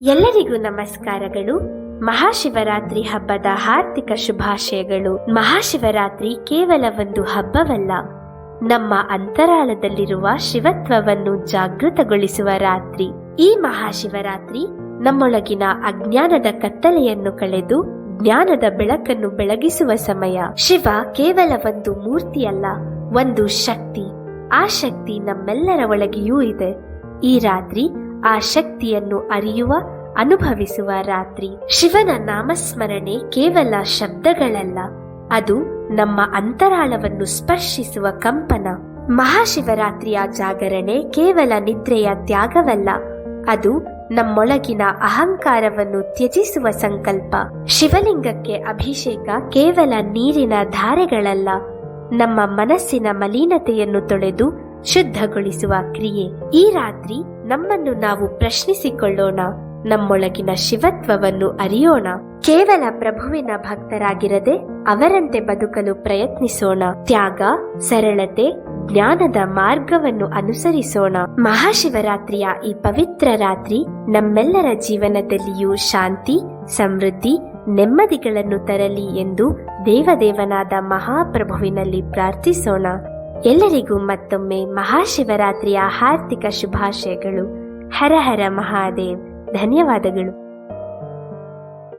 ಎಲ್ಲರಿಗೂ ನಮಸ್ಕಾರಗಳು. ಮಹಾಶಿವರಾತ್ರಿ ಹಬ್ಬದ ಹಾರ್ದಿಕ ಶುಭಾಶಯಗಳು. ಮಹಾಶಿವರಾತ್ರಿ ಕೇವಲ ಒಂದು ಹಬ್ಬವಲ್ಲ, ನಮ್ಮ ಅಂತರಾಳದಲ್ಲಿರುವ ಶಿವತ್ವವನ್ನು ಜಾಗೃತಗೊಳಿಸುವ ರಾತ್ರಿ. ಈ ಮಹಾಶಿವರಾತ್ರಿ ನಮ್ಮೊಳಗಿನ ಅಜ್ಞಾನದ ಕತ್ತಲೆಯನ್ನು ಕಳೆದು ಜ್ಞಾನದ ಬೆಳಕನ್ನು ಬೆಳಗಿಸುವ ಸಮಯ. ಶಿವ ಕೇವಲ ಒಂದು ಮೂರ್ತಿಯಲ್ಲ, ಒಂದು ಶಕ್ತಿ. ಆ ಶಕ್ತಿ ನಮ್ಮೆಲ್ಲರ ಒಳಗೆಯೂ ಇದೆ. ಈ ರಾತ್ರಿ ಆ ಶಕ್ತಿಯನ್ನು ಅರಿಯುವ, ಅನುಭವಿಸುವ ರಾತ್ರಿ. ಶಿವನ ನಾಮಸ್ಮರಣೆ ಕೇವಲ ಶಬ್ದಗಳಲ್ಲ, ಅದು ನಮ್ಮ ಅಂತರಾಳವನ್ನು ಸ್ಪರ್ಶಿಸುವ ಕಂಪನ. ಮಹಾಶಿವರಾತ್ರಿಯ ಜಾಗರಣೆ ಕೇವಲ ನಿದ್ರೆಯ ತ್ಯಾಗವಲ್ಲ, ಅದು ನಮ್ಮೊಳಗಿನ ಅಹಂಕಾರವನ್ನು ತ್ಯಜಿಸುವ ಸಂಕಲ್ಪ. ಶಿವಲಿಂಗಕ್ಕೆ ಅಭಿಷೇಕ ಕೇವಲ ನೀರಿನ ಧಾರೆಗಳಲ್ಲ, ನಮ್ಮ ಮನಸ್ಸಿನ ಮಲಿನತೆಯನ್ನು ತೊಳೆದು ಶುದ್ಧಗೊಳಿಸುವ ಕ್ರಿಯೆ. ಈ ರಾತ್ರಿ ನಮ್ಮನ್ನು ನಾವು ಪ್ರಶ್ನಿಸಿಕೊಳ್ಳೋಣ, ನಮ್ಮೊಳಗಿನ ಶಿವತ್ವವನ್ನು ಅರಿಯೋಣ. ಕೇವಲ ಪ್ರಭುವಿನ ಭಕ್ತರಾಗಿರದೆ ಅವರಂತೆ ಬದುಕಲು ಪ್ರಯತ್ನಿಸೋಣ. ತ್ಯಾಗ, ಸರಳತೆ, ಜ್ಞಾನದ ಮಾರ್ಗವನ್ನು ಅನುಸರಿಸೋಣ. ಮಹಾಶಿವರಾತ್ರಿಯ ಈ ಪವಿತ್ರ ರಾತ್ರಿ ನಮ್ಮೆಲ್ಲರ ಜೀವನದಲ್ಲಿಯೂ ಶಾಂತಿ, ಸಮೃದ್ಧಿ, ನೆಮ್ಮದಿಗಳನ್ನು ತರಲಿ ಎಂದು ದೇವದೇವನಾದ ಮಹಾಪ್ರಭುವಿನಲ್ಲಿ ಪ್ರಾರ್ಥಿಸೋಣ. ಎಲ್ಲರಿಗೂ ಮತ್ತೊಮ್ಮೆ ಮಹಾಶಿವರಾತ್ರಿಯ ಹಾರ್ದಿಕ ಶುಭಾಶಯಗಳು. ಹರ ಹರ ಮಹಾದೇವ್. ಧನ್ಯವಾದಗಳು.